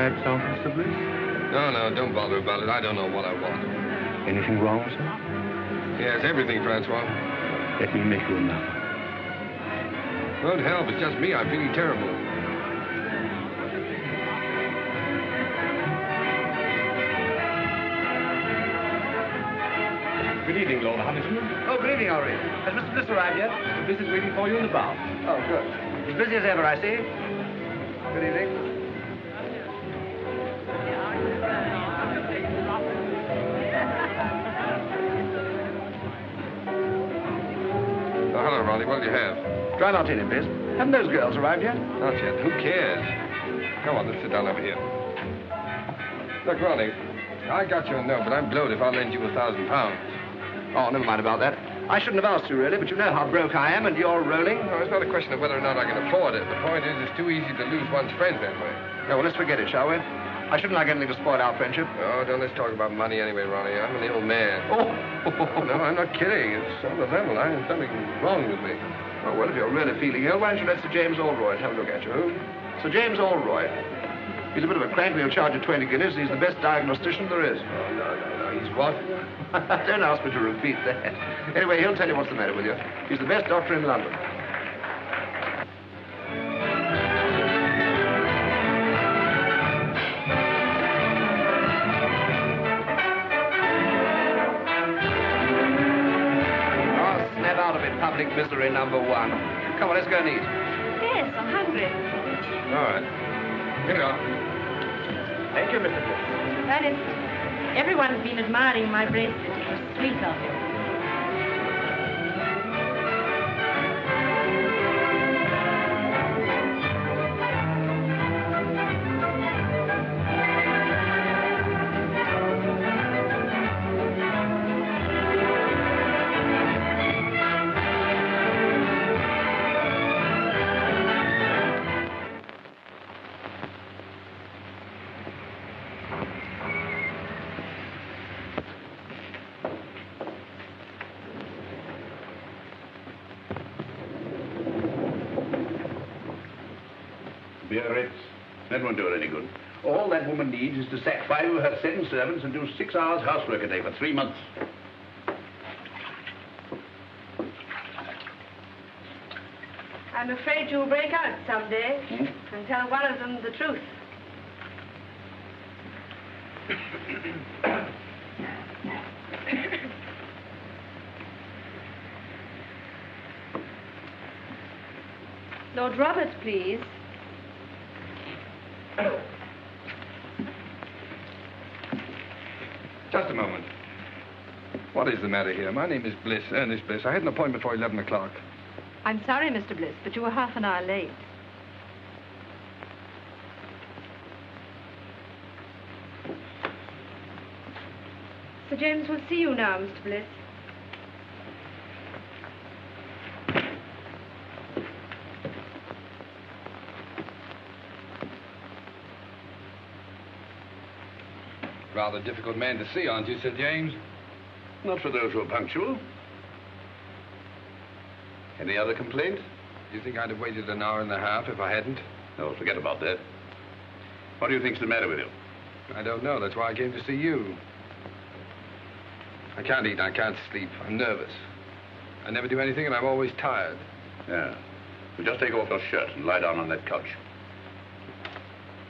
act off, Mr. Bliss? No, don't bother about it. I don't know what I want. Anything wrong, sir? Yes, everything, Francois. Let me make you an offer. Won't help. It's just me. I'm feeling terrible. Good evening, Lord Huntington. Oh, good evening, Henri. Has Mr. Bliss arrived yet? The Bliss is waiting for you in the bar. Oh, good. As busy as ever, I see. Good evening. Oh, hello, Ronnie. What do you have? Dry martini, please. Haven't those girls arrived yet? Not yet. Who cares? Come on, let's sit down over here. Look, Ronnie, I got your note, but I'm blowed if I'll lend you £1,000. Oh, never mind about that. I shouldn't have asked you, really, but you know how broke I am, and you're rolling. No, it's not a question of whether or not I can afford it. The point is, it's too easy to lose one's friends that way. No, well, let's forget it, shall we? I shouldn't like anything to spoil our friendship. Oh, don't let's talk about money anyway, Ronnie. I'm an ill man. Oh! No, I'm not kidding. It's on the level. There's something wrong with me. Oh, well, if you're really feeling ill, why don't you let Sir James Allroyd have a look at you? Who? Sir James Allroyd. He's a bit of a crank, but he'll charge you 20 guineas. He's the best diagnostician there is. Oh, no. He's what? Don't ask me to repeat that. Anyway, he'll tell you what's the matter with you. He's the best doctor in London. Oh, snap out of it, public misery number one. Come on, let's go and eat. Yes, I'm hungry. All right. Here you are. Thank you, Mr. Bliss. That is, everyone's been admiring my bracelet. It was sweet of you. Garrett, that won't do her any good. All that woman needs is to sack 5 of her 7 servants and do 6 hours housework a day for 3 months. I'm afraid you'll break out someday and tell one of them the truth. Lord Robert, please. Just a moment. What is the matter here? My name is Bliss, Ernest Bliss. I had an appointment for 11 o'clock. I'm sorry, Mr. Bliss, but you were half an hour late. Sir James will see you now, Mr. Bliss. Rather difficult man to see, aren't you, Sir James? Not for those who are punctual. Any other complaint? Do you think I'd have waited an hour and a half if I hadn't? No, forget about that. What do you think's the matter with you? I don't know. That's why I came to see you. I can't eat. I can't sleep. I'm nervous. I never do anything, and I'm always tired. Yeah. Well, just take off your shirt and lie down on that couch.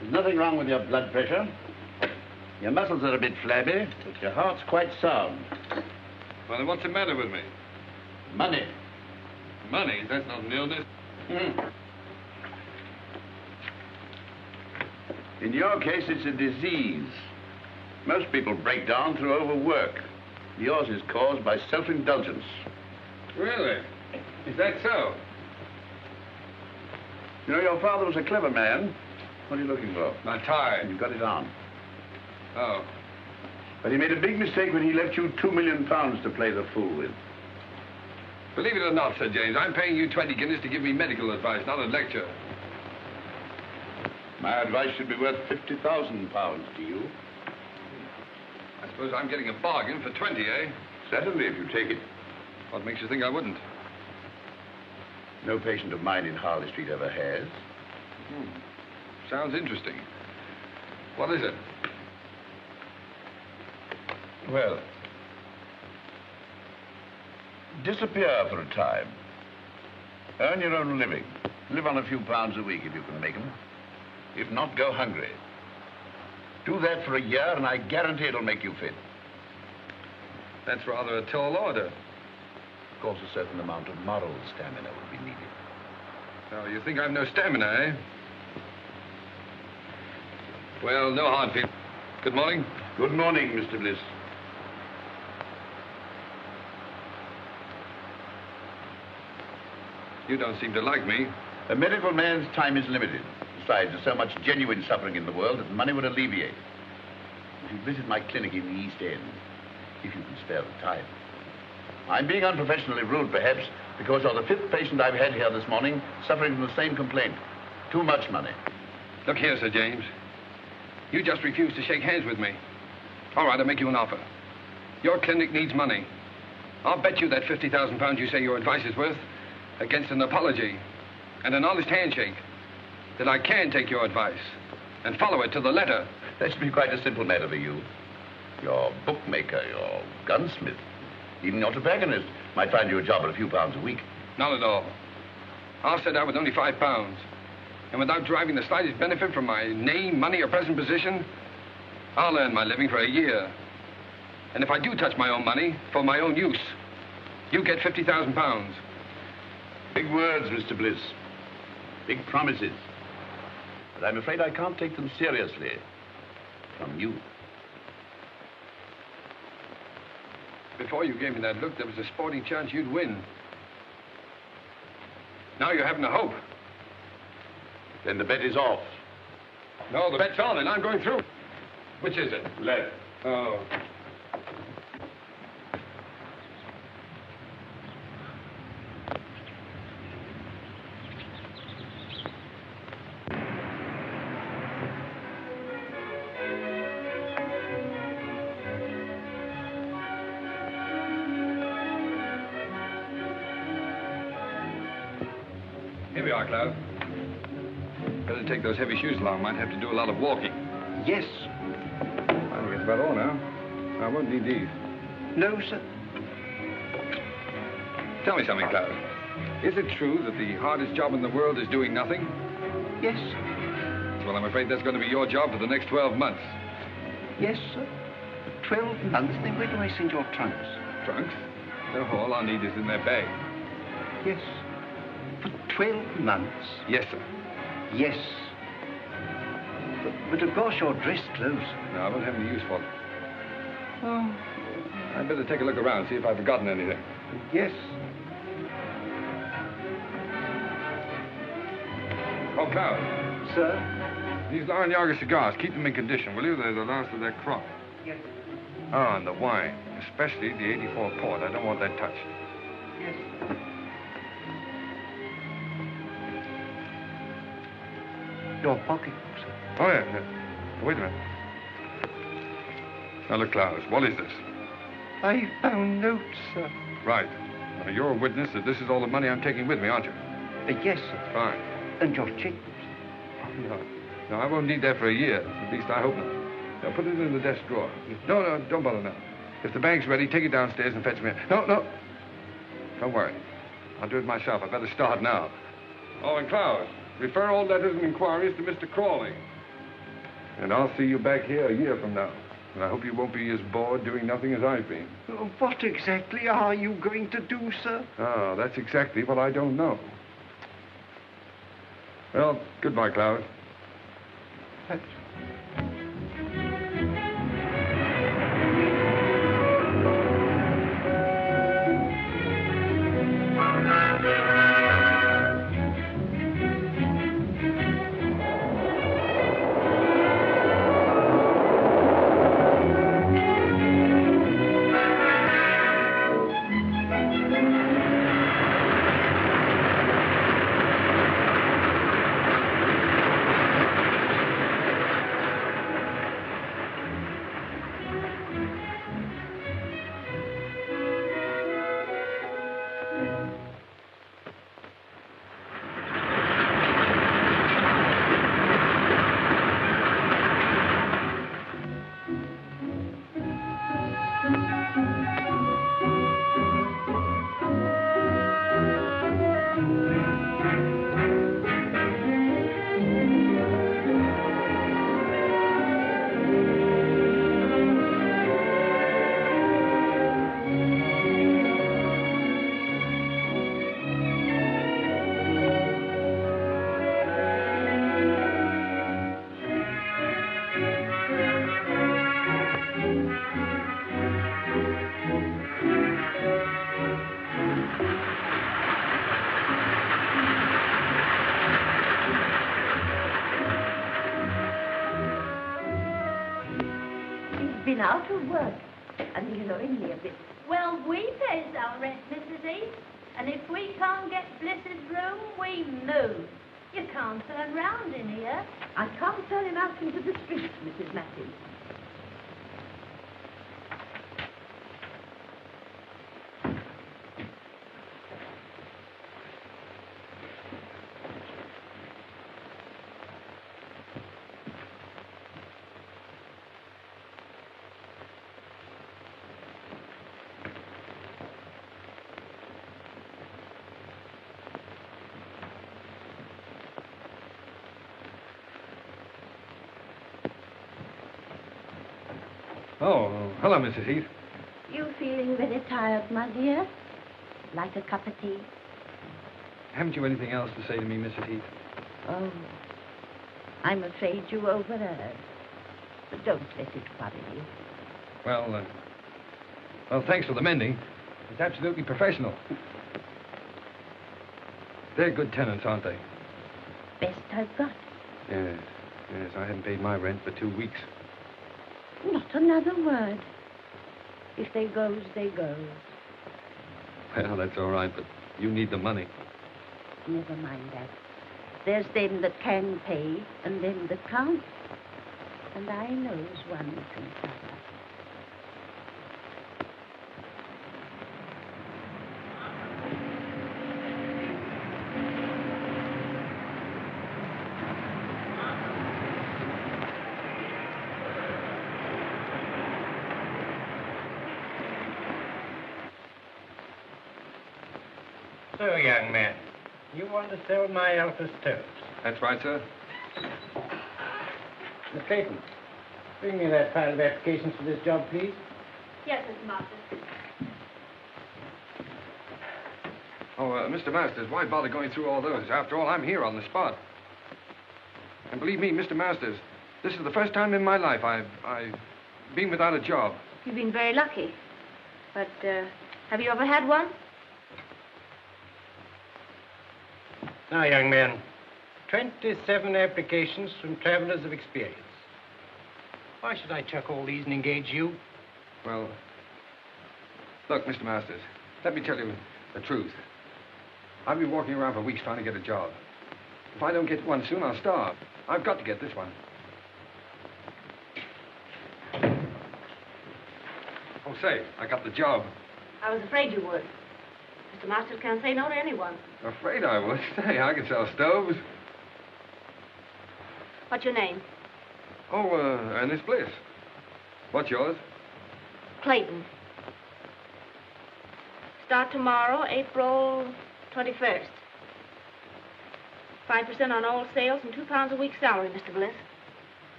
There's nothing wrong with your blood pressure. Your muscles are a bit flabby, but your heart's quite sound. Well, then what's the matter with me? Money. Money? That's not an illness. In your case, it's a disease. Most people break down through overwork. Yours is caused by self-indulgence. Really? Is that so? You know, your father was a clever man. What are you looking for? My tie. You've got it on. Oh. But he made a big mistake when he left you £2 million to play the fool with. Believe it or not, Sir James, I'm paying you 20 guineas to give me medical advice, not a lecture. My advice should be worth £50,000 to you. I suppose I'm getting a bargain for 20, eh? Certainly, if you take it. What makes you think I wouldn't? No patient of mine in Harley Street ever has. Sounds interesting. What is it? Well, disappear for a time. Earn your own living. Live on a few pounds a week if you can make them. If not, go hungry. Do that for a year and I guarantee it'll make you fit. That's rather a tall order. Of course, a certain amount of moral stamina would be needed. Oh, you think I've no stamina, eh? Well, no hard feelings. Good morning. Good morning, Mr. Bliss. You don't seem to like me. A medical man's time is limited. Besides, there's so much genuine suffering in the world that money would alleviate. If you visit my clinic in the East End, if you can spare the time. I'm being unprofessionally rude, perhaps, because you're the 5th patient I've had here this morning suffering from the same complaint. Too much money. Look here, Sir James. You just refused to shake hands with me. All right, I'll make you an offer. Your clinic needs money. I'll bet you that £50,000 you say your advice is worth against an apology and an honest handshake that I can take your advice and follow it to the letter. That should be quite a simple matter for you. Your bookmaker, your gunsmith, even your tobacconist might find you a job at a few pounds a week. Not at all. I'll set out with only £5. And without deriving the slightest benefit from my name, money, or present position, I'll earn my living for a year. And if I do touch my own money for my own use, you get £50,000. Big words, Mr. Bliss. Big promises. But I'm afraid I can't take them seriously. From you. Before you gave me that look, there was a sporting chance you'd win. Now you're having a hope. Then the bet is off. No, the bet's on, and I'm going through. Which is it? Left. Oh. Here we are, Cloud. Better take those heavy shoes along. Might have to do a lot of walking. Yes. I think that's about all now. I won't need these. No, sir. Tell me something, Cloud. Is it true that the hardest job in the world is doing nothing? Yes. Well, I'm afraid that's going to be your job for the next 12 months. Yes, sir. For 12 months, then where do I send your trunks? Trunks? No, all I need is in their bag. Yes. For 12 months? Yes, sir. Yes. But of course, you're dressed clothes. No, I won't have any use for them. Oh, I'd better take a look around, see if I've forgotten anything. yes. Oh, Cloud, Sir? these Larnaga cigars, keep them in condition, will you? They're the last of their crop. Yes. Oh, and the wine, especially the 84 port. I don't want that touched. Yes. Your pocketbook, sir. Oh, yeah. Wait a minute. Now, look, Klaus, what is this? I found notes, sir. Right. Now, you're a witness that this is all the money I'm taking with me, aren't you? Yes, sir. Fine. And your checkbooks. No. No, I won't need that for a year. At least I hope not. Now, put it in the desk drawer. No, don't bother now. If the bank's ready, take it downstairs and fetch me. No. Don't worry. I'll do it myself. I better start now. Oh, and Klaus, refer all letters and inquiries to Mr. Crawley. And I'll see you back here a year from now. And I hope you won't be as bored doing nothing as I've been. What exactly are you going to do, sir? Oh, that's exactly what I don't know. Well, goodbye, Cloud. been out of work, and he's owing me a bit. Well, we pays our rent, Mrs. Heath. And if we can't get Bliss's room, we move. You can't turn round in here. I can't turn him out into the street, Mrs. Matthews. Oh, hello, Mrs. Heath. You feeling very tired, my dear? Like a cup of tea? Haven't you anything else to say to me, Mrs. Heath? Oh, I'm afraid you overheard. But don't let it worry you. Well, thanks for the mending. It's absolutely professional. They're good tenants, aren't they? Best I've got. Yes, I haven't paid my rent for 2 weeks. Not another word. If they goes, they goes. Well, that's all right, but you need the money. Never mind that. There's them that can pay and them that can't. And I knows one can cover. So, young man, you want to sell my Alpha stoves? That's right, sir. Miss Clayton, bring me that pile of applications for this job, please. Yes, Mr. Masters. Oh, Mr. Masters, why bother going through all those? After all, I'm here on the spot. And believe me, Mr. Masters, this is the first time in my life I've been without a job. You've been very lucky. But, have you ever had one? Now, young man, 27 applications from travelers of experience. Why should I chuck all these and engage you? Well, look, Mr. Masters, let me tell you the truth. I've been walking around for weeks trying to get a job. If I don't get one soon, I'll starve. I've got to get this one. Oh, say, I got the job. I was afraid you would. Mr. Masters can't say no to anyone. Afraid I would. Say, I can sell stoves. What's your name? Oh, Ernest Bliss. What's yours? Clayton. Start tomorrow, April 21st. 5% on all sales and £2 a week salary, Mr. Bliss.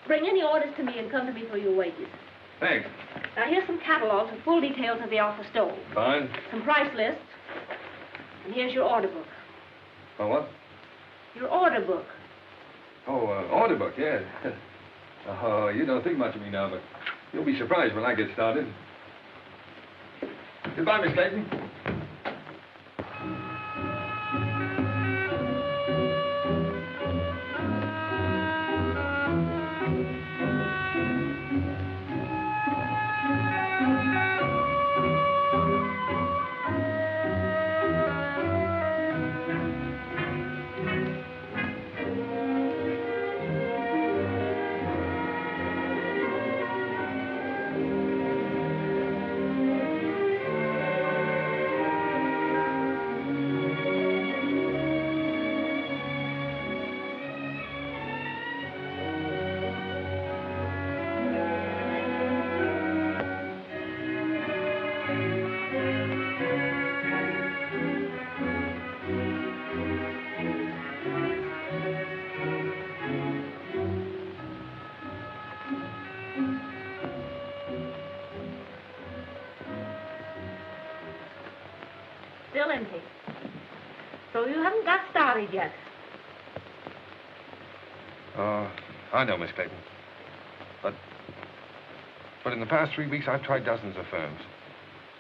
Bring any orders to me and come to me for your wages. Thanks. Now, here's some catalogs with full details of the Alpha stove. Fine. Some price lists. And here's your order book. Oh, what? Your order book. Oh, order book, yes. Oh, you don't think much of me now, but you'll be surprised when I get started. Goodbye, Miss Clayton. Still empty. So you haven't got started yet. I know, Miss Clayton. But in the past 3 weeks, I've tried dozens of firms.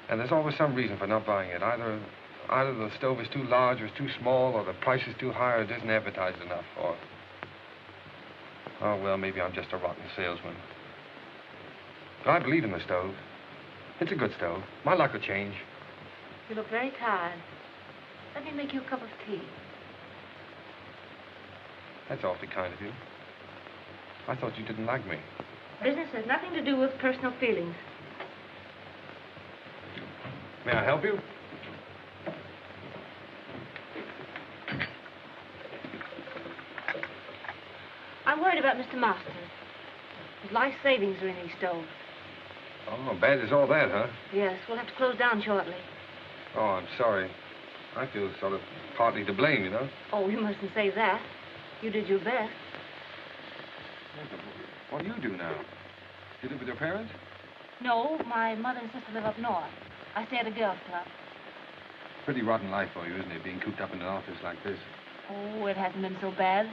And there's always some reason for not buying it. Either the stove is too large or it's too small, or the price is too high or it isn't advertised enough, or... Oh, well, maybe I'm just a rotten salesman. But I believe in the stove. It's a good stove. My luck will change. You look very tired. Let me make you a cup of tea. That's awfully kind of you. I thought you didn't like me. Business has nothing to do with personal feelings. May I help you? I'm worried about Mr. Masters. His life savings are in his stove. Oh, bad as all that, huh? Yes, we'll have to close down shortly. Oh, I'm sorry. I feel sort of partly to blame, you know. Oh, you mustn't say that. You did your best. What do you do now? You live with your parents? No, my mother and sister live up north. I stay at a girls' club. Pretty rotten life for you, isn't it, being cooped up in an office like this? Oh, it hasn't been so bad.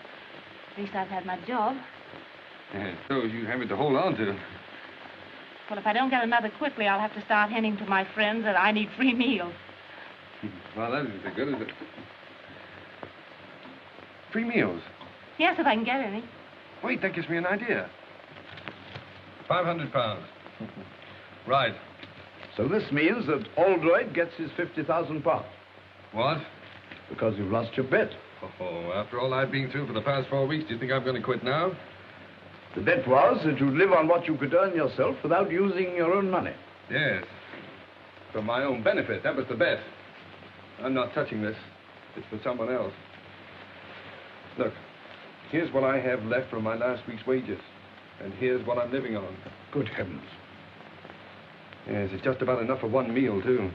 At least I've had my job. Yeah, so you have it to hold on to. Well, if I don't get another quickly, I'll have to start hinting to my friends that I need free meals. Well, that isn't so good, is it? Free meals? Yes, if I can get any. Wait, that gives me an idea. 500 pounds. Right. So this means that Oldroyd gets his 50,000 pounds. What? Because you've lost your bet. Oh, after all I've been through for the past 4 weeks, do you think I'm going to quit now? The bet was that you'd live on what you could earn yourself without using your own money. Yes. For my own benefit. That was the bet. I'm not touching this. It's for someone else. Look, here's what I have left from my last week's wages. And here's what I'm living on. Good heavens. Yes, it's just about enough for one meal, too.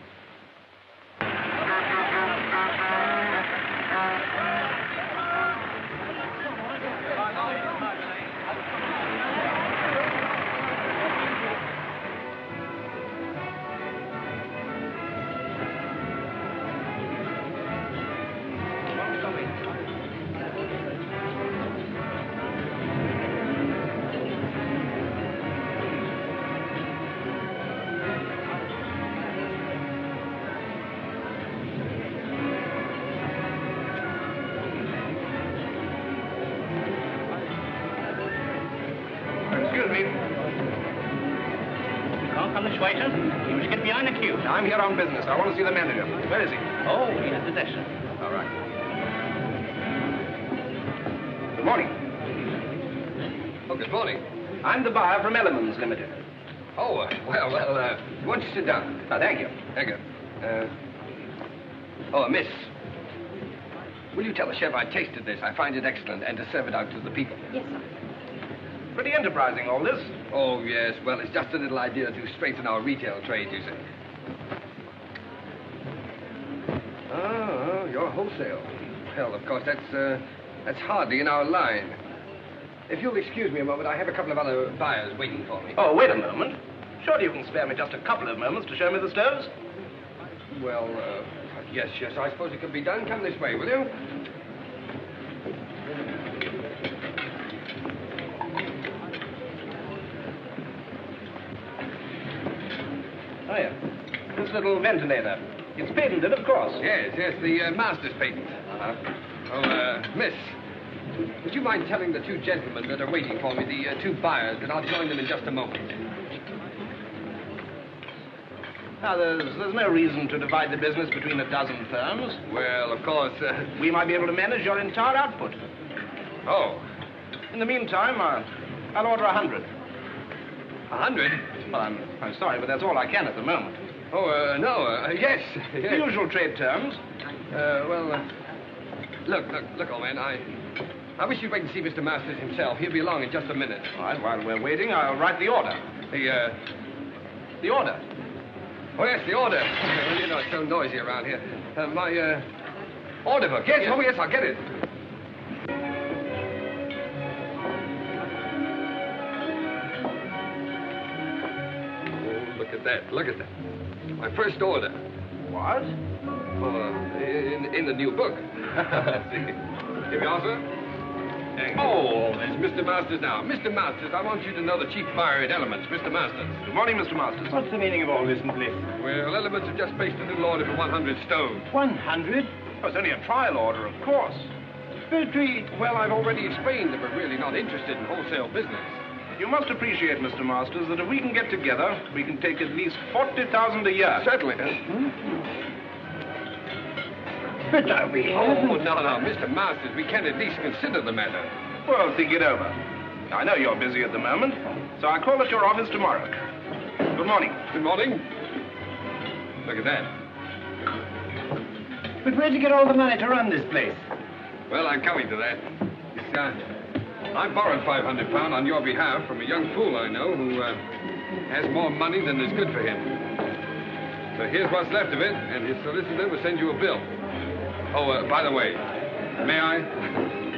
I'm here on business. I want to see the manager. Where is he? Oh, he's at the desk. All right. Good morning. Oh, good morning. I'm the buyer from Elements Limited. Oh, well, why don't you sit down? Oh, thank you. Thank you. Miss. Will you tell the chef I tasted this? I find it excellent, and to serve it out to the people. Yes, sir. Pretty enterprising, all this. Oh, yes. Well, it's just a little idea to strengthen our retail trade, you see. Oh, you're wholesale. Well, of course, that's hardly in our line. If you'll excuse me a moment, I have a couple of other buyers waiting for me. Oh, wait a moment. Surely you can spare me just a couple of moments to show me the stoves? Well, yes, I suppose it could be done. Come this way, will you? Oh, yeah. This little ventilator. It's patented, of course. Yes, the master's patent. Miss, would you mind telling the two gentlemen that are waiting for me, the two buyers, that I'll join them in just a moment? Now, there's no reason to divide the business between a dozen firms. Well, of course, we might be able to manage your entire output. Oh. In the meantime, I'll order 100. 100? Well, I'm sorry, but that's all I can at the moment. Oh, no, yes. The usual trade terms. Look, old man, I wish you'd wait and see Mr. Masters himself. He'll be along in just a minute. All right, while we're waiting, I'll write the order. The order? Oh, yes, the order. Well, you know, it's so noisy around here. My order book. Yes, oh, yes, I'll get it. Oh, look at that. My first order. What? Oh, in the new book. Here we are, sir. Oh, it's Mr. Masters now. Mr. Masters, I want you to know the chief buyer at Elements, Mr. Masters. Good morning, Mr. Masters. What's the meaning of all this, Bliss? Well, Elements have just placed a little order for 100 stoves. 100? Oh, it's only a trial order, of course. expertise. Well, I've already explained that we're really not interested in wholesale business. You must appreciate, Mr. Masters, that if we can get together, we can take at least 40,000 a year. Certainly. But are we... Oh, no, Mr. Masters, we can at least consider the matter. Well, think it over. I know you're busy at the moment, so I'll call at your office tomorrow. Good morning. Good morning. Look at that. But where'd you get all the money to run this place? Well, I'm coming to that. I borrowed £500 on your behalf from a young fool I know who has more money than is good for him. So here's what's left of it, and his solicitor will send you a bill. Oh, by the way, may I?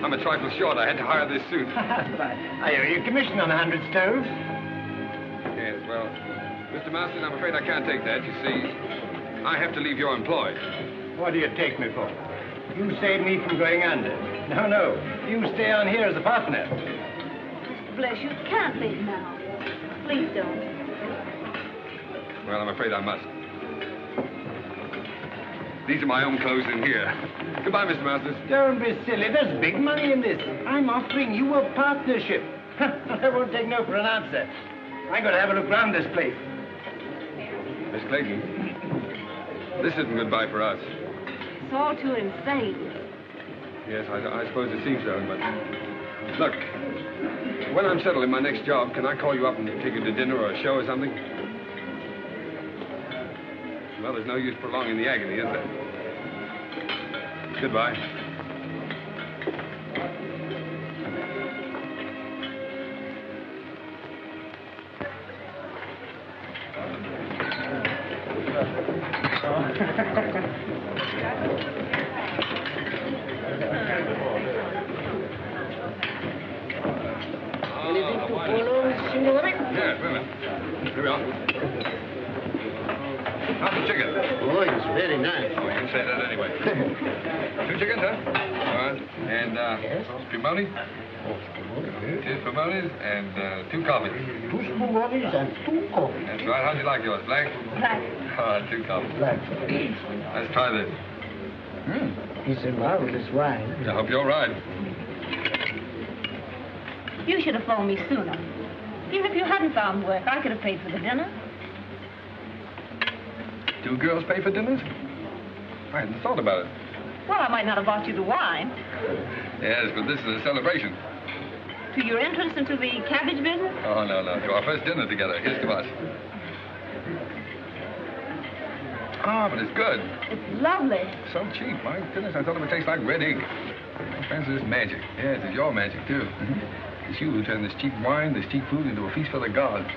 I'm a trifle short. I had to hire this suit. Are you commissioned on 100 stoves? Yes, well, Mr. Masters, I'm afraid I can't take that. You see, I have to leave your employ. What do you take me for? You saved me from going under. No. You stay on here as a partner. Bless you, can't leave now. Please don't. Well, I'm afraid I must. These are my own clothes in here. Goodbye, Mr. Masters. Don't be silly. There's big money in this. I'm offering you a partnership. I won't take no for an answer. I'm going to have a look round this place. Miss Clayton, this isn't goodbye for us. It's all too insane. Yes, I suppose it seems so, but... Look, when I'm settled in my next job, can I call you up and take you to dinner or a show or something? Well, there's no use prolonging the agony, is there? Goodbye. Anything to follow, signore? Yes, wait a minute. Here we are. How's the chicken? Oh, it's very nice. Oh, you can say that anyway. 2 chickens, huh? All right. And, spumoni? Two spumonis and 2 coffees. 2 spumonis and 2 coffees. That's right. How'd you like yours? Black? Black. All right, 2 coffees. Black. Let's try this. It's a marvelous wine. I hope you're right. You should have phoned me sooner. Even if you hadn't found work, I could have paid for the dinner. 2 girls pay for dinners? I hadn't thought about it. Well, I might not have bought you the wine. Yes, but this is a celebration. To your entrance into the cabbage business? Oh, no. To our first dinner together. Here's to us. Ah, but it's good. It's lovely. So cheap. My goodness, I thought it would taste like red ink. Fancy this magic. Yes, it's your magic, too. It's you who turned this cheap wine, this cheap food into a feast for the gods.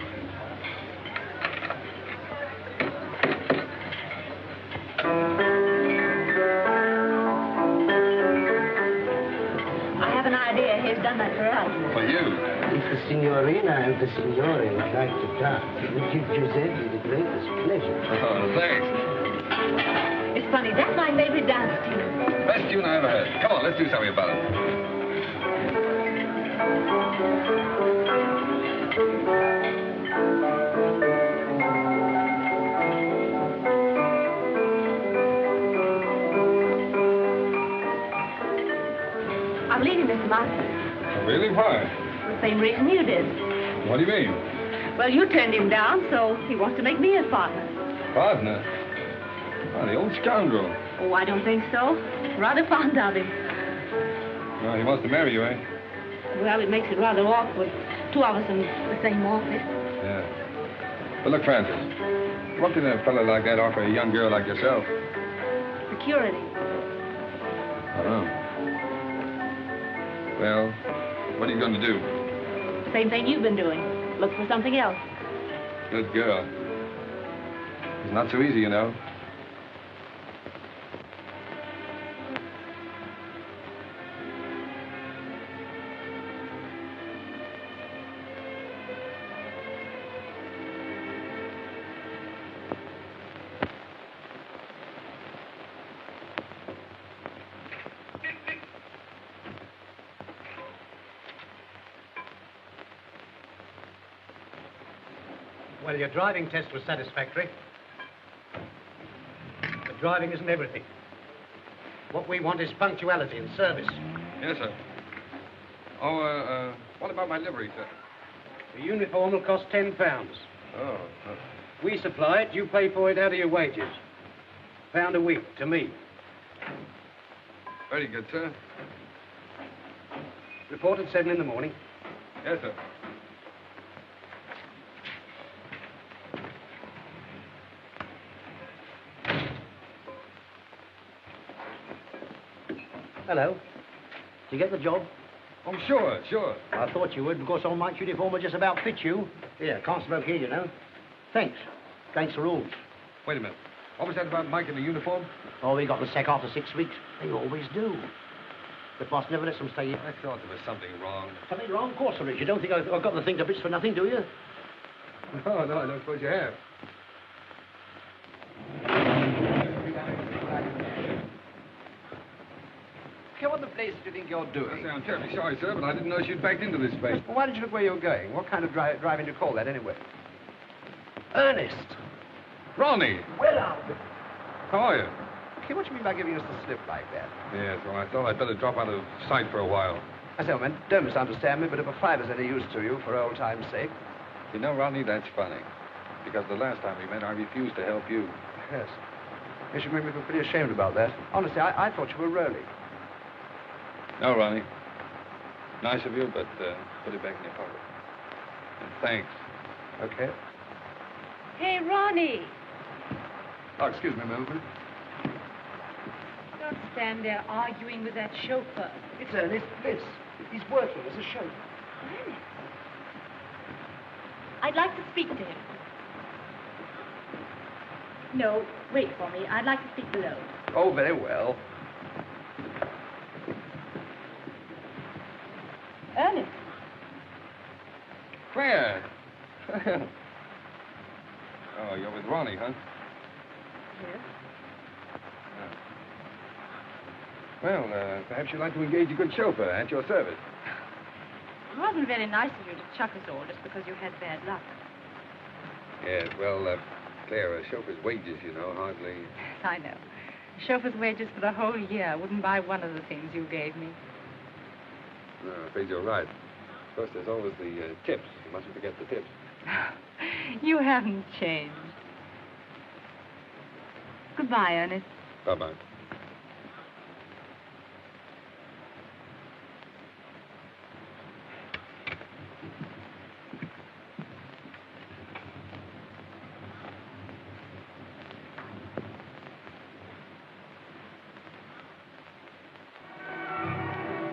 I have an idea. He's done that for us. For you. If the signorina and the signore would like to dance, it would give Giuseppe the greatest pleasure. Oh, thanks. It's funny. That's my favorite dance tune. Best tune I ever heard. Come on, let's do something about it. I'm leaving, Mr. Masters. Really? Why? The same reason you did. What do you mean? Well, you turned him down, so he wants to make me his partner. Partner? Oh, the old scoundrel. Oh, I don't think so. Rather fond of him. Well, he wants to marry you, eh? Well, it makes it rather awkward. 2 of us in the same office. Yeah. But look, Francis, what can a fellow like that offer a young girl like yourself? Security. Oh. Well, what are you going to do? Same thing you've been doing. Look for something else. Good girl. It's not so easy, you know. Well, your driving test was satisfactory. But driving isn't everything. What we want is punctuality and service. Yes, sir. Oh, what about my livery, sir? The uniform will cost £10. Oh. We supply it, you pay for it out of your wages. £1 a week to me. Very good, sir. Report at 7 in the morning. Yes, sir. Hello. Did you get the job? Oh, sure. I thought you would, because on Mike's uniform will just about fit you. Here, can't smoke here, you know. Thanks. Against the rules. Wait a minute. What was that about Mike in the uniform? Oh, he got the sack after 6 weeks. They always do. The boss never lets them stay. I thought there was something wrong. Something wrong? Of course there is. You don't think I've got the thing to bits for nothing, do you? No, I don't suppose you have. What the place do you think you're doing? I'm terribly sorry, sir, but I didn't know you'd backed into this place. Well, why did you look where you were going? What kind of driving do you call that, anyway? Ernest. Ronnie. Well, Alfred. How are you? Okay, what do you mean by giving us the slip like that? Yes, well, I thought I'd better drop out of sight for a while. I say, man, don't misunderstand me, but if a fiver's any use to you, for old time's sake. You know, Ronnie, that's funny. Because the last time we met, I refused to help you. Yes. You should make me feel pretty ashamed about that. Honestly, I thought you were rolling. No, Ronnie. Nice of you, but put it back in your pocket. And thanks. Okay. Hey, Ronnie. Oh, excuse me a moment. Don't stand there arguing with that chauffeur. It's Ernest Bliss. He's working as a chauffeur. Ernest? I'd like to speak to him. No, wait for me. I'd like to speak below. Oh, very well. Ernest. Claire. Oh, you're with Ronnie, huh? Yes. Well, perhaps you'd like to engage a good chauffeur at your service. It wasn't very nice of you to chuck us all just because you had bad luck. Yes, well, Claire, a chauffeur's wages, you know, hardly... I know. A chauffeur's wages for the whole year wouldn't buy one of the things you gave me. No, I'm afraid you're right. Of course, there's always the tips. You mustn't forget the tips. You haven't changed. Goodbye, Ernest. Bye-bye.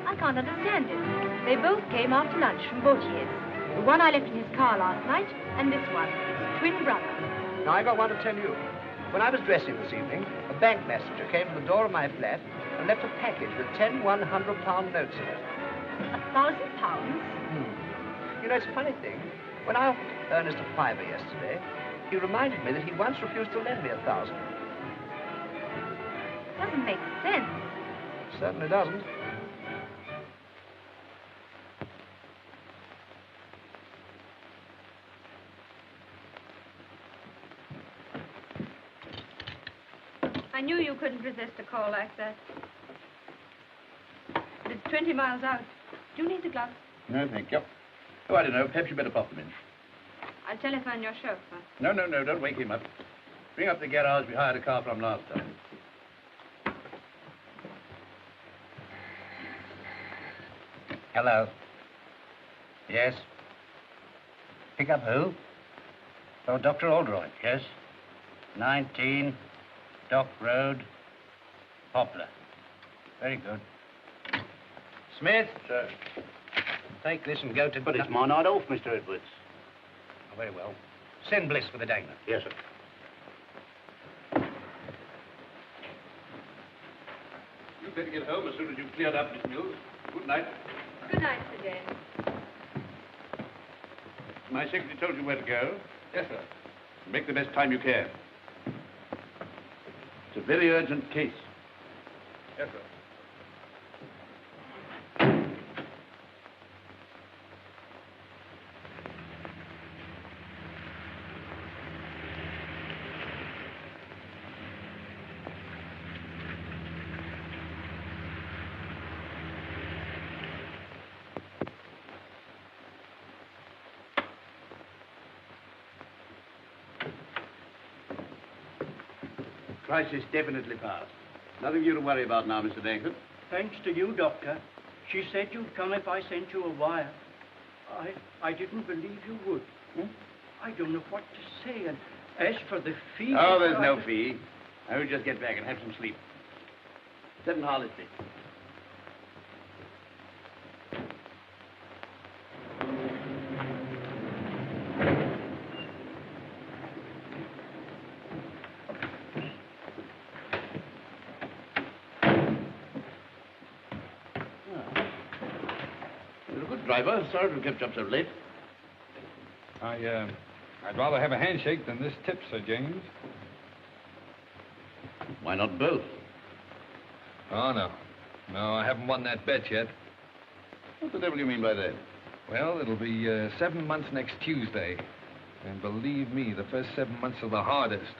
I can't understand it. They both came after lunch from Gautier's. The one I left in his car last night, and this one, his twin brother. Now, I got one to tell you. When I was dressing this evening, a bank messenger came to the door of my flat and left a package with 10 £100 notes in it. £1,000? You know, it's a funny thing. When I offered Ernest a fiver yesterday, he reminded me that he once refused to lend me 1,000. Doesn't make sense. Certainly doesn't. I knew you couldn't resist a call like that. But it's 20 miles out. Do you need the gloves? No, thank you. Oh, I don't know. Perhaps you better pop them in. I'll telephone your chauffeur. No, don't wake him up. Bring up the garage we hired a car from last time. Hello. Yes? Pick up who? Oh, Dr. Oldroyd, yes? 19 Dock Road, Poplar. Very good. Smith. Sir. Take this and go to... But it's my night off, Mr. Edwards. Oh, very well. Send Bliss for the dagger. Yes, sir. You'd better get home as soon as you've cleared up, Miss Mills. Good night. Good night, Sir James. My secretary told you where to go. Yes, sir. Make the best time you can. It's a very urgent case. Yes, sir. Crisis definitely past. Nothing for you to worry about now, Mr. Dankford. Thanks to you, Doctor. She said you'd come if I sent you a wire. I didn't believe you would. I don't know what to say. And as for the fee... Oh, there's no fee. I will just get back and have some sleep. 7 Harley Street. You're a good driver. Sorry to have kept you up so late. I'd rather have a handshake than this tip, Sir James. Why not both? Oh, no. No, I haven't won that bet yet. What the devil do you mean by that? Well, it'll be 7 months next Tuesday. And believe me, the first 7 months are the hardest.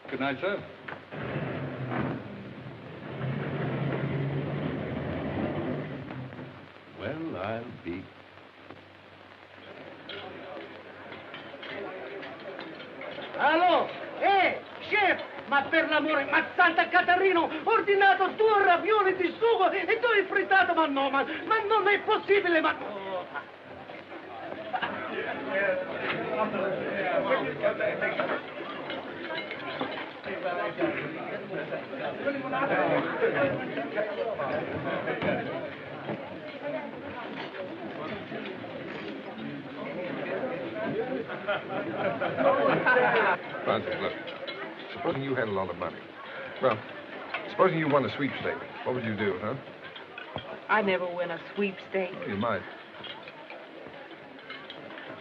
Good night, sir. Well, I'll be... Allo? Chef! Ma per l'amore, ma Santa Caterina, ho ordinato 2 ravioli di sugo e 2 frittato, ma no, ma non è possibile, ma... Oh. Francis, look. Supposing you had a lot of money. Well, supposing you won a sweepstake, what would you do, huh? I never win a sweepstake. You might.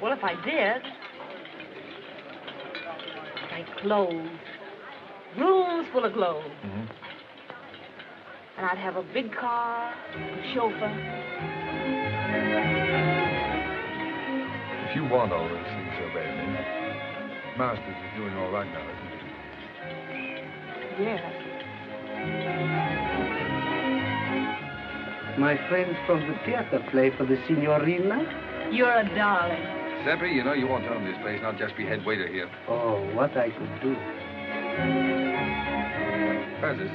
Well, if I did, like clothes. Rooms full of clothes. Mm-hmm. And I'd have a big car, a chauffeur. If you want all those things so badly, Masters is doing all right now, isn't he? Yes. My friends from the theater play for the signorina? You're a darling. Seppi, you know you won't own this place, not just be head waiter here. Oh, what I could do. Francis,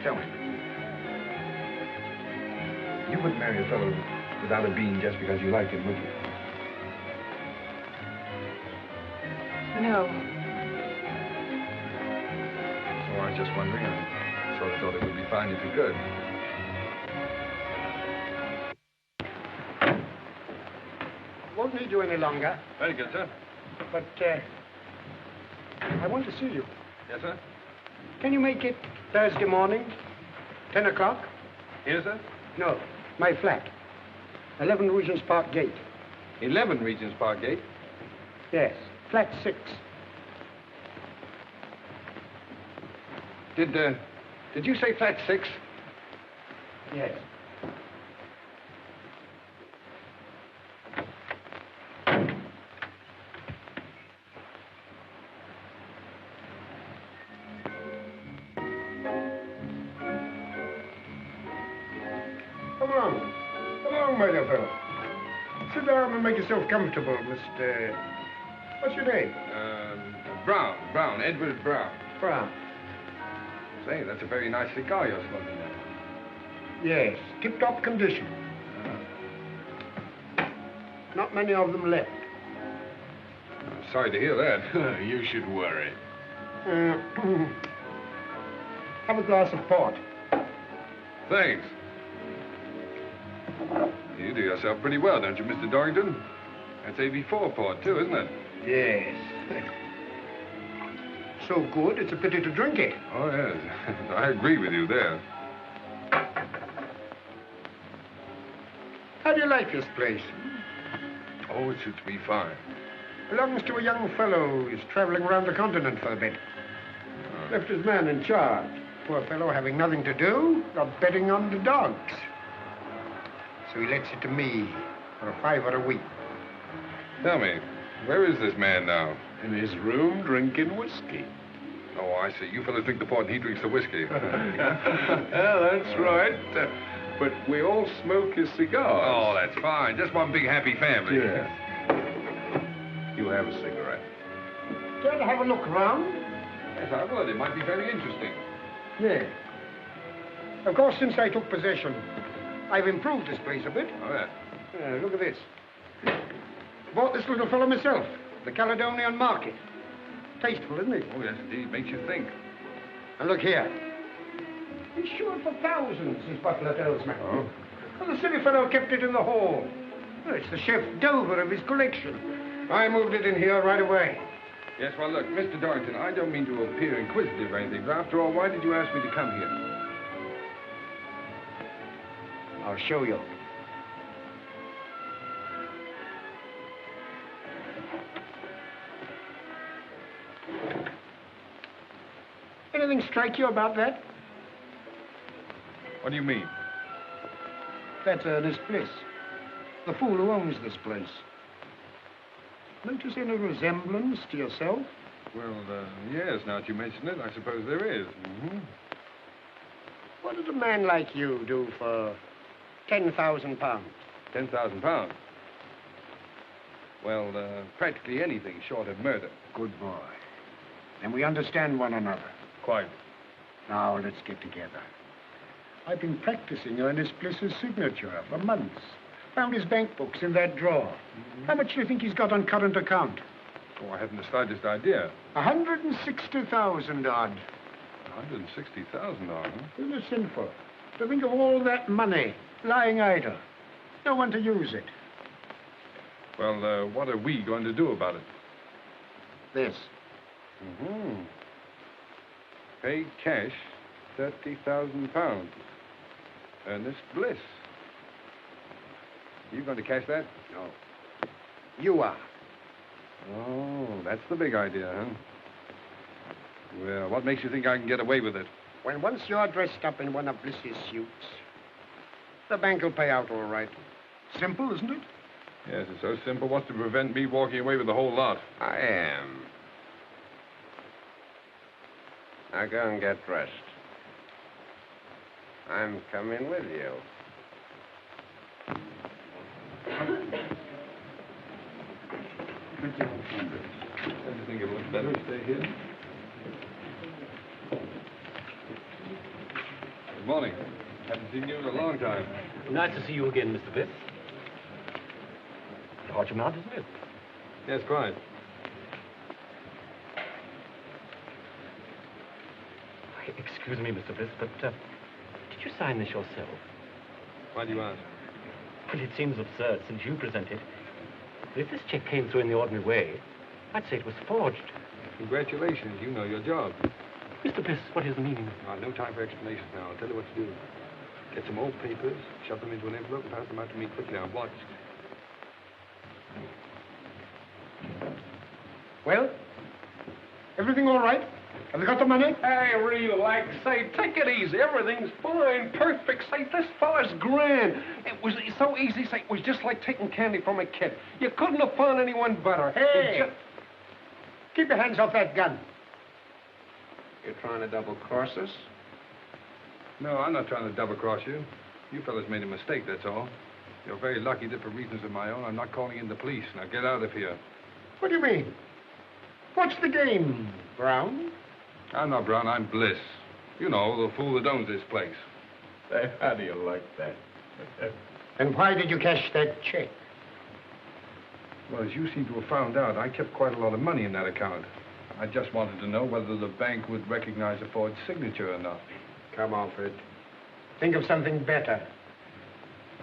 tell me. You wouldn't marry a fellow without a bean just because you liked him, would you? No. So I was just wondering. I sort of thought it would be fine if you could. Won't need you any longer. Very good, sir. But, I want to see you. Yes, sir? Can you make it Thursday morning, 10 o'clock? Here, sir? No, my flat. 11 Regent's Park Gate. 11 Regent's Park Gate? Yes, flat 6. Did you say flat 6? Yes. Come along, my dear fellow. Sit down and make yourself comfortable, Mr... What's your name? Brown, Edward Brown. Brown. Say, that's a very nice cigar you're smoking there. Yes, tip-top condition. Not many of them left. I'm sorry to hear that. You should worry. Have a glass of port. Thanks. You do yourself pretty well, don't you, Mr. Dorrington? That's AB4 port, too, isn't it? Yes. So good, it's a pity to drink it. Oh, yes. I agree with you there. How do you like this place? Oh, it suits me fine. Belongs to a young fellow who's traveling around the continent for a bit. Left his man in charge. Poor fellow having nothing to do, got betting on the dogs. So he lets it to me for a $5 a week. Tell me, where is this man now? In his room, drinking whiskey. Oh, I see. You fellas drink the port and he drinks the whiskey. That's right. But we all smoke his cigars. Oh, that's fine. Just one big happy family. Yeah. You have a cigarette. Care to have a look round? Yes, I would. It might be very interesting. Yeah. Of course, since I took possession, I've improved this place a bit. Oh, yeah. Look at this. Bought this little fellow myself, the Caledonian Market. Tasteful, isn't it? Oh, yes, indeed. Makes you think. And look here. Insured for thousands, his butler tells me. Oh? Well, the silly fellow kept it in the hall. Well, it's the chef d'oeuvre of his collection. I moved it in here right away. Yes, well, look, Mr. Dorrington, I don't mean to appear inquisitive or anything, but after all, why did you ask me to come here? I'll show you. Anything strike you about that? What do you mean? That's Ernest Bliss, the fool who owns this place. Notice any resemblance to yourself? Well, yes, now that you mention it, I suppose there is. Mm-hmm. What did a man like you do for £10,000? £10,000? Well, practically anything short of murder. Good boy. Then we understand one another. Quite. Now, let's get together. I've been practicing Ernest Bliss's signature for months. Found his bank books in that drawer. Mm-hmm. How much do you think he's got on current account? Oh, I haven't the slightest idea. 160,000 odd. 160,000 odd, huh? Isn't it sinful to think of all that money lying idle? No one to use it. Well, what are we going to do about it? This. Mm-hmm. Pay cash £30,000. Ernest Bliss. You going to cash that? No. You are. Oh, that's the big idea, huh? Well, what makes you think I can get away with it? When once you're dressed up in one of Bliss's suits, the bank will pay out all right. Simple, isn't it? Yes, it's so simple. What's to prevent me walking away with the whole lot? I am. Now go and get dressed. I'm coming with you. Don't you think it looks better to stay here? Good morning. Haven't seen you in a long time. Nice to see you again, Mr. Bliss. Hot your mouth, isn't it? Yes, quite. Excuse me, Mr. Bliss, but did you sign this yourself? Why do you ask? Well, it seems absurd since you present it. But if this check came through in the ordinary way, I'd say it was forged. Congratulations. You know your job. Mr. Bliss, what is the meaning? No time for explanations now. I'll tell you what to do. Get some old papers, shove them into an envelope, and pass them out to me quickly. Now, watch. Well, everything all right? Have you got the money? Hey, relax. Say, take it easy. Everything's fine, perfect. Say, this fella's grand. It was so easy. Say, it was just like taking candy from a kid. You couldn't have found anyone better. Hey! Keep your hands off that gun. You're trying to double-cross us? No, I'm not trying to double-cross you. You fellas made a mistake, that's all. You're very lucky that for reasons of my own, I'm not calling in the police. Now, get out of here. What do you mean? What's the game, Brown? I'm not Brown, I'm Bliss. You know, the fool that owns this place. Say, how do you like that? And why did you cash that check? Well, as you seem to have found out, I kept quite a lot of money in that account. I just wanted to know whether the bank would recognize a forged signature or not. Come, Alfred. Think of something better.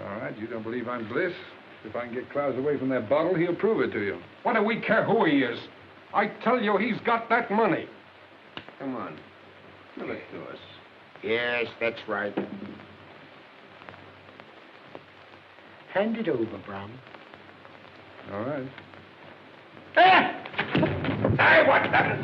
All right, you don't believe I'm Bliss? If I can get Klaus away from that bottle, he'll prove it to you. What do we care who he is? I tell you, he's got that money. Come on. Give it to us. Yes, that's right. Hand it over, Brown. All right. Hey, what's that?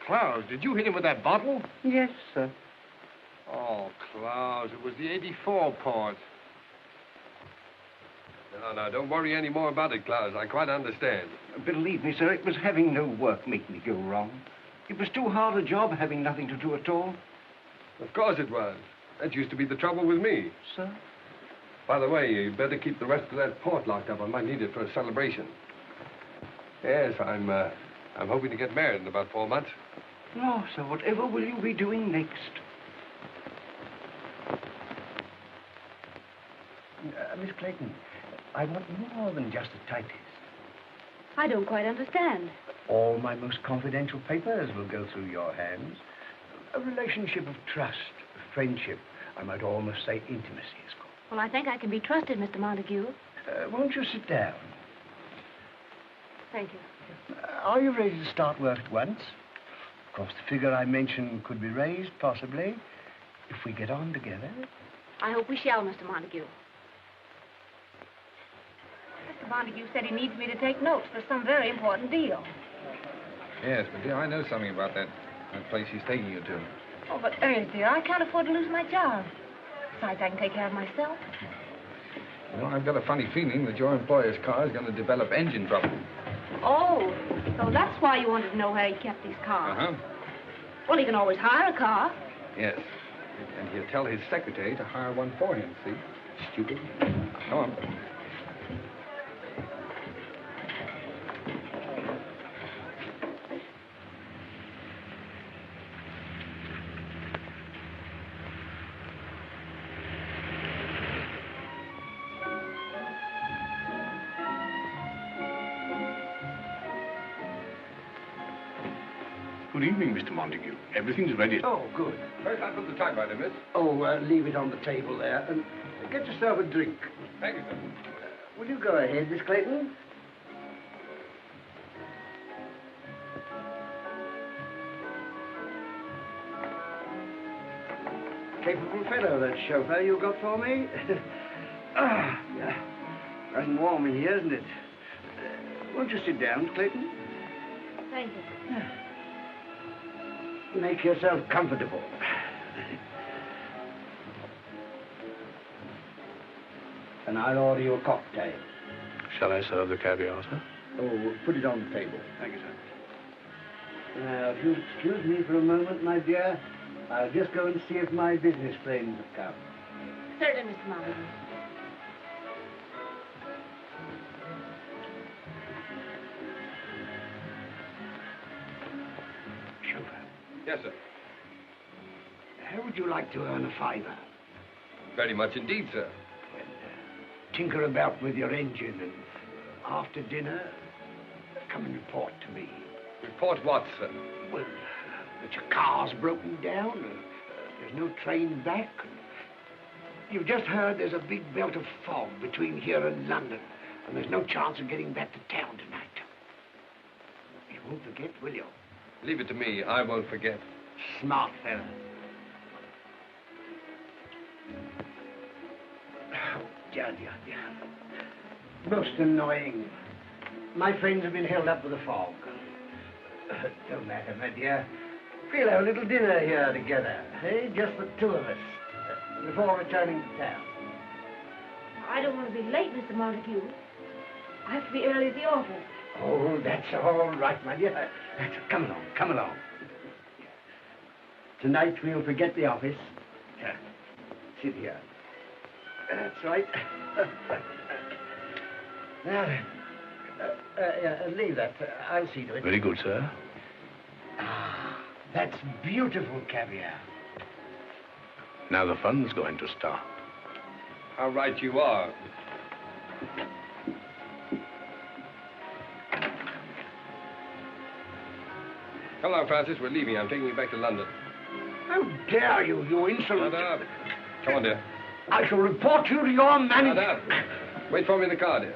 Klaus, did you hit him with that bottle? Yes, sir. Oh, Klaus, it was the 84 part. No, don't worry any more about it, Klaus. I quite understand. Believe me, sir, it was having no work made me go wrong. It was too hard a job having nothing to do at all. Of course it was. That used to be the trouble with me. Sir? By the way, you better keep the rest of that port locked up. I might need it for a celebration. Yes, I'm hoping to get married in about 4 months. No, sir, whatever will you be doing next? Miss Clayton, I want more than just a typist. I don't quite understand. All my most confidential papers will go through your hands. A relationship of trust, of friendship, I might almost say intimacy is called. Well, I think I can be trusted, Mr. Montague. Won't you sit down? Thank you. Are you ready to start work at once? Of course, the figure I mentioned could be raised, possibly, if we get on together. I hope we shall, Mr. Montague. Mr. Montague said he needs me to take notes for some very important deal. Yes, but dear, I know something about that place he's taking you to. Oh, but Ernest, dear, I can't afford to lose my job. Besides, I can take care of myself. You know, I've got a funny feeling that your employer's car is going to develop engine trouble. Oh, so that's why you wanted to know where he kept these cars. Uh-huh. Well, he can always hire a car. Yes. And he'll tell his secretary to hire one for him, see? Stupid. Come on. Good evening, Mr. Montague. Everything's ready. Oh, good. First, I put the typewriter, miss. Oh, leave it on the table there. And get yourself a drink. Thank you, sir. Will you go ahead, Miss Clayton? Capable fellow, that chauffeur you got for me. Yeah. Nice and warm in here, isn't it? Won't you sit down, Clayton? Thank you. Make yourself comfortable. And I'll order you a cocktail. Shall I serve the caviar, sir? Oh, put it on the table. Thank you, sir. Now, if you'll excuse me for a moment, my dear, I'll just go and see if my business friends have come. Certainly, Mr. Montague. Yes, sir. How would you like to earn a fiver? Very much indeed, sir. Tinker about with your engine, and after dinner, come and report to me. Report what, sir? Well, that your car's broken down, there's no train back. You've just heard there's a big belt of fog between here and London, and there's no chance of getting back to town tonight. You won't forget, will you? Leave it to me. I won't forget. Smart fella. Oh, dear. Most annoying. My friends have been held up with the fog. Don't matter, my dear. We'll have a little dinner here together, eh? Just the two of us, before returning to town. I don't want to be late, Mr. Montague. I have to be early at the office. Oh, that's all right, my dear. Come along. Tonight we'll forget the office. Sit here. That's right. Now then, leave that. I'll see to it. Very good, sir. Ah, that's beautiful caviar. Now the fun's going to start. How right you are. Come on, Francis. We're leaving. I'm taking you back to London. How dare you, you insolent... Shut up. Come on, dear. I shall report you to your manager. Shut up. Wait for me in the car, dear.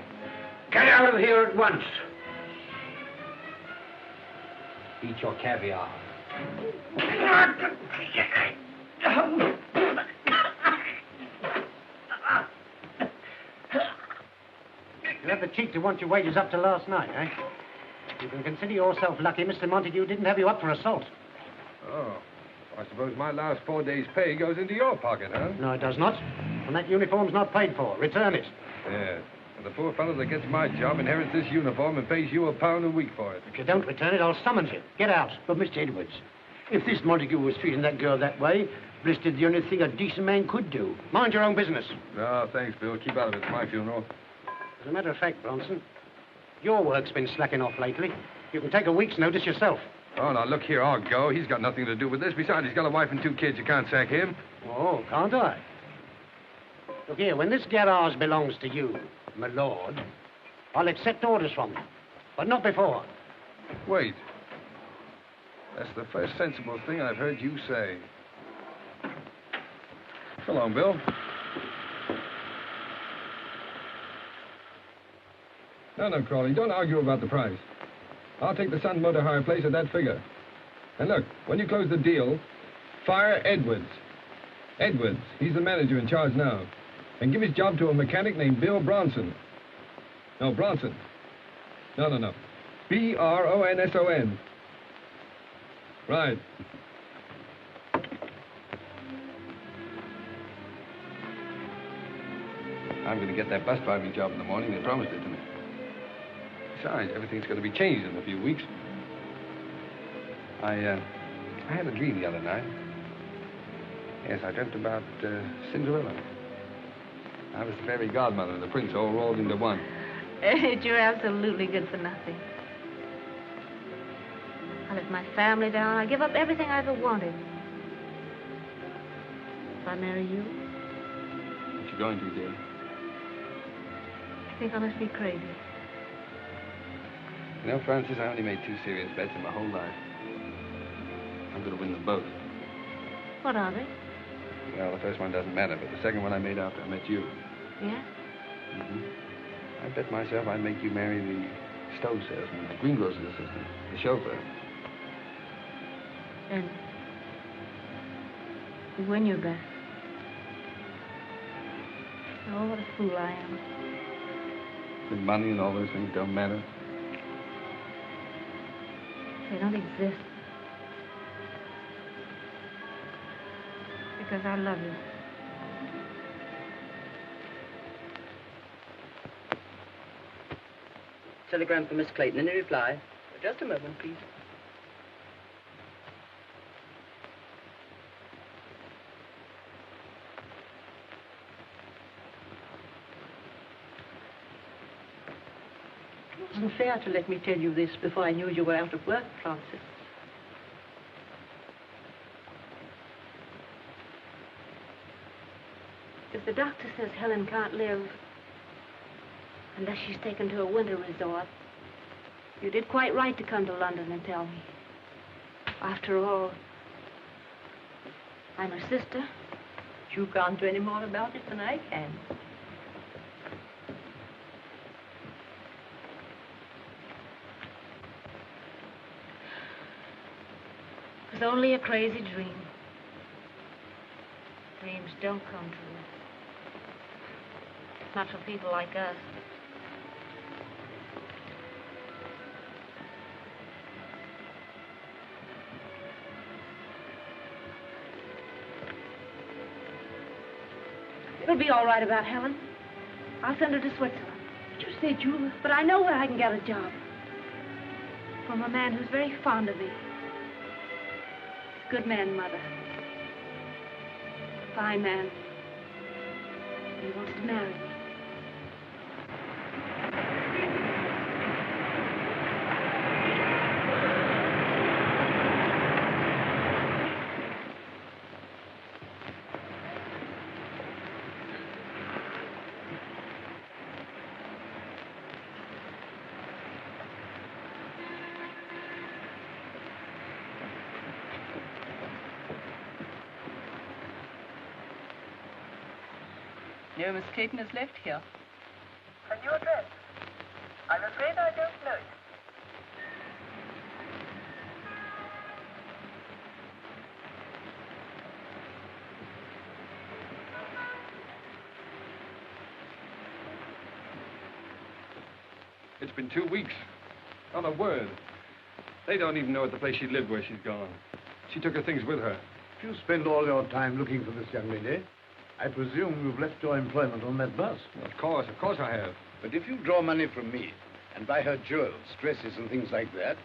Get out of here at once. Eat your caviar. You had the cheek to want your wages up to last night, eh? You can consider yourself lucky Mr. Montague didn't have you up for assault. Oh. I suppose my last 4 days' pay goes into your pocket, huh? No, it does not. And that uniform's not paid for. Return it. Yeah. And the poor fellow that gets my job inherits this uniform and pays you £1 a week for it. If you don't return it, I'll summons you. Get out. But, Mr. Edwards, if this Montague was treating that girl that way, Bliss did the only thing a decent man could do. Mind your own business. No, thanks, Bill. Keep out of it. It's my funeral. As a matter of fact, Bronson, your work's been slacking off lately. You can take a week's notice yourself. Oh, now, look here. I'll go. He's got nothing to do with this. Besides, he's got a wife and 2 kids. You can't sack him. Oh, can't I? Look here, when this garage belongs to you, my lord, I'll accept orders from you. But not before. Wait. That's the first sensible thing I've heard you say. So long, Bill. No, Crawley, don't argue about the price. I'll take the Sun Motor Hire place at that figure. And look, when you close the deal, fire Edwards. Edwards, he's the manager in charge now. And give his job to a mechanic named Bill Bronson. No, Bronson. No. B-R-O-N-S-O-N. Right. I'm going to get that bus driving job in the morning. They promised it to me. Besides, everything's going to be changed in a few weeks. I had a dream the other night. Yes, I dreamt about Cinderella. I was the fairy godmother and the prince all rolled into one. You're absolutely good for nothing. I let my family down. I give up everything I ever wanted. If I marry you, What you going to, dear? I think I must be crazy. You know, Francis, I only made 2 serious bets in my whole life. I'm going to win them both. What are they? Well, the first one doesn't matter, but the second one I made after I met you. Yeah? Mm-hmm. I bet myself I'd make you marry the stove salesman, the greengrocer's assistant, the chauffeur. And you win your bet. Oh, what a fool I am. The money and all those things don't matter. They don't exist. Because I love you. Telegram for Miss Clayton. Any reply? Just a moment, please. It wasn't fair to let me tell you this before I knew you were out of work, Francis. If the doctor says Helen can't live unless she's taken to a winter resort, you did quite right to come to London and tell me. After all, I'm her sister. You can't do any more about it than I can. It was only a crazy dream. Dreams don't come true. Not for people like us. It'll be all right about Helen. I'll send her to Switzerland. But you said you... But I know where I can get a job. From a man who's very fond of me. He's a good man, Mother. Fine man. He wants to marry me. No, Miss Clayton has left here. A new address? I'm afraid I don't know it. It's been 2 weeks. Not a word. They don't even know at the place she lived where she's gone. She took her things with her. If you spend all your time looking for this young lady, I presume you've left your employment on that bus. Of course I have. But if you draw money from me and buy her jewels, dresses, and things like that,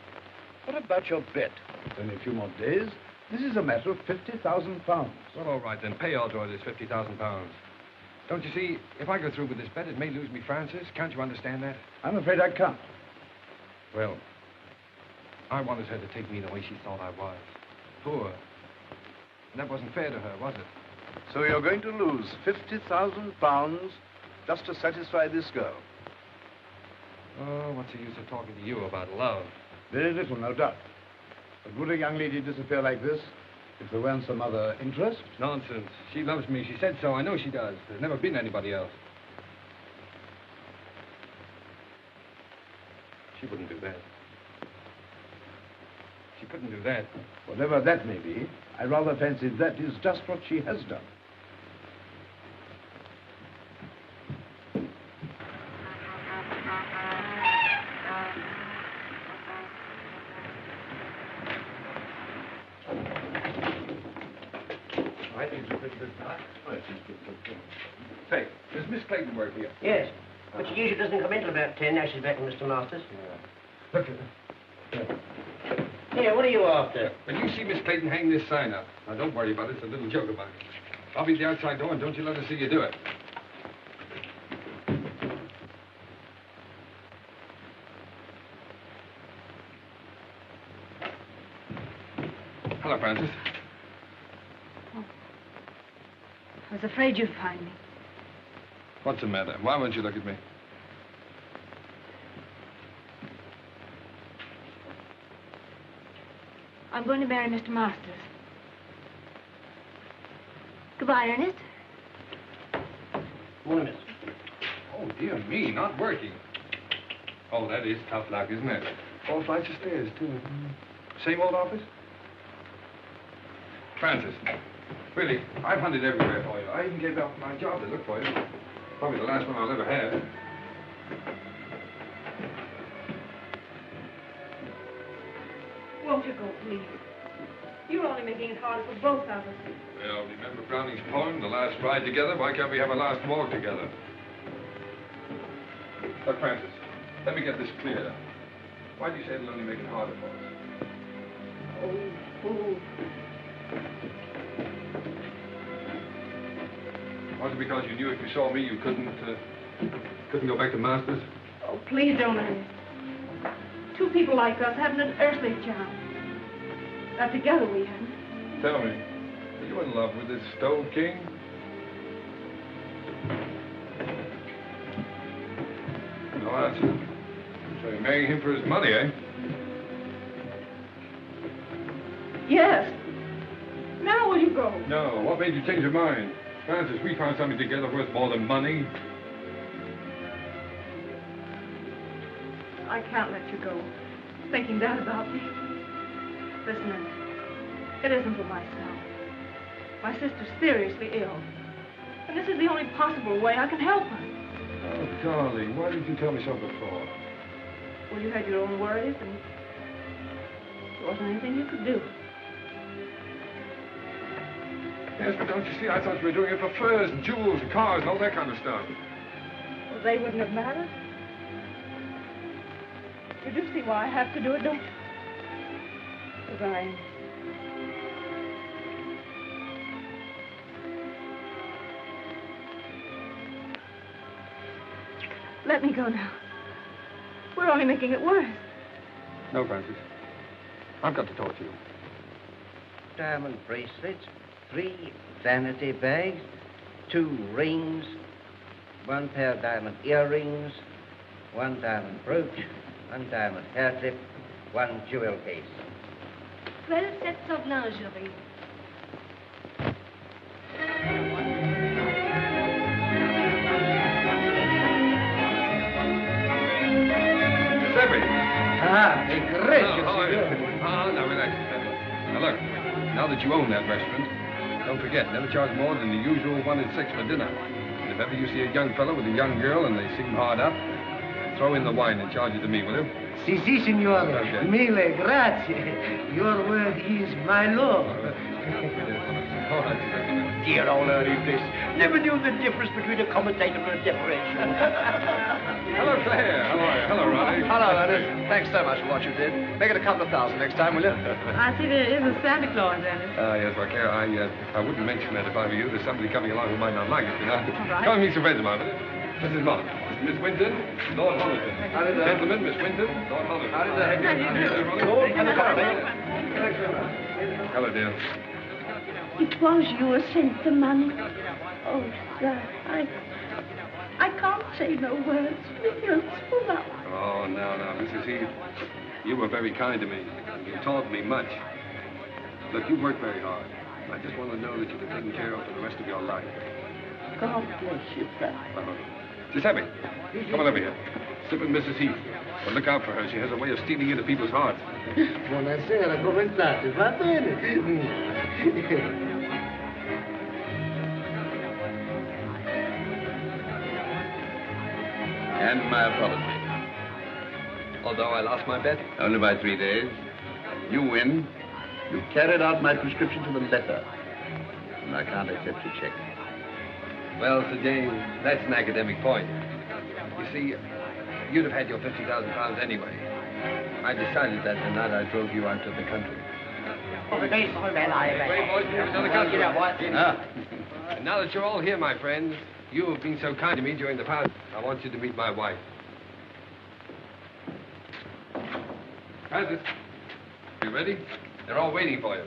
what about your bet? It's only a few more days. This is a matter of £50,000. Well, all right, then. Pay Otto this £50,000. Don't you see, if I go through with this bet, it may lose me Francis. Can't you understand that? I'm afraid I can't. Well, I wanted her to take me the way she thought I was. Poor. And that wasn't fair to her, was it? So you're going to lose £50,000 just to satisfy this girl? Oh, what's the use of talking to you about love? Very little, no doubt. But would a young lady disappear like this if there weren't some other interest? Nonsense. She loves me. She said so. I know she does. There's never been anybody else. She wouldn't do that. She couldn't do that. Whatever that may be, I rather fancy that is just what she has done. I think it's a pretty good start. Say, does Miss Clayton work here? Yes, but she usually doesn't come in till about 10. Now she's back with Mr. Masters. Yeah. Look at her. Here, what are you after? When you see Miss Clayton hang this sign up, now don't worry about it. It's a little joke about it. I'll be at the outside door, and don't you let her see you do it. Hello, Francis. I was afraid you'd find me. What's the matter? Why won't you look at me? I'm going to marry Mr. Masters. Goodbye, Ernest. Morning, miss. Oh, dear me, not working. Oh, that is tough luck, isn't it? 4 flights of stairs, too. Same old office? Francis, really, I've hunted everywhere for you. I even gave up my job to look for you. Probably the last one I'll ever have. Won't you go, please? You're only making it harder for both of us. Well, remember Browning's poem, The Last Ride Together? Why can't we have a last walk together? Look, Francis, let me get this clear. Why do you say it'll only make it harder for us? Oh. Was it because you knew if you saw me, you couldn't go back to Masters? Oh, please don't, Ernest. Two people like us haven't an earthly chance. Not together we haven't. Tell me, are you in love with this Stove King? No answer. So you're marrying him for his money, eh? Yes. Now will you go? No. What made you change your mind? Francis, we found something together worth more than money. I can't let you go, thinking that about me. Listen, Ernest, it isn't for myself. My sister's seriously ill, and this is the only possible way I can help her. Oh, darling, why didn't you tell me so before? Well, you had your own worries, and there wasn't anything you could do. Yes, but don't you see, I thought you were doing it for furs and jewels and cars and all that kind of stuff. Well, they wouldn't have mattered. You do see why I have to do it, don't you? Goodbye. Let me go now. We're only making it worse. No, Francis. I've got to talk to you. Diamond bracelets, 3 vanity bags, 2 rings, 1 pair of diamond earrings, 1 diamond brooch, 1 diamond hair clip, 1 jewel case. 12 sets of lingerie. Ah, the gracious. Now relax. Now look, now that you own that restaurant, don't forget, never charge more than the usual 1 and 6 for dinner. And if ever you see a young fellow with a young girl and they seem hard up, throw in the wine and charge it to me, will you? Si, signore. Okay. Mille grazie. Your word is my law. All right. Dear old early bliss. Never knew the difference between a commentator and a decoration. Hello, Claire. How are you? Hello, Ronnie. Hello, Ernest. Thanks so much for what you did. Make it a couple of thousand next time, will you? I see there is a Santa Claus, Ernest. Yes, well, Claire, I wouldn't mention that if I were you. There's somebody coming along who might not like it, you know. right. Come and meet some friends of mine. Mrs. Mott, Miss Winton, Lord Holliday. Gentlemen, Miss Winton, Lord Holliday. Hello, dear. It was you who sent the money. Oh, sir, I can't say no words. You're full up. Oh, no, Mrs. Heath. You were very kind to me. You taught me much. Look, you worked very hard. I just want to know that you've been taken care of for the rest of your life. God bless you, sir. Giuseppe, come on over here. Sit with Mrs. Heath. But look out for her. She has a way of stealing into people's hearts. Buonasera, come state? Va bene? And my apology. Although I lost my bet? Only by 3 days. You win. You carried out my prescription to the letter. And I can't accept your check. Well, Sir James, that's an academic point. You see, you'd have had your £50,000 anyway. I decided that the night I drove you out to the country. Wait, boys, here's another customer. And now that you're all here, my friends, you have been so kind to me during the past, I want you to meet my wife. Francis, you ready? They're all waiting for you.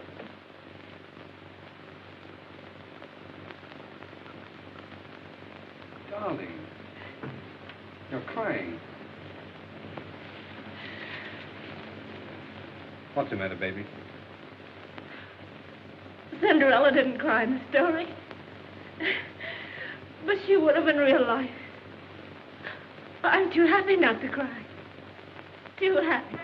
Darling, you're crying. What's the matter, baby? Cinderella didn't cry in the story. But she would have in real life. I'm too happy not to cry. Too happy.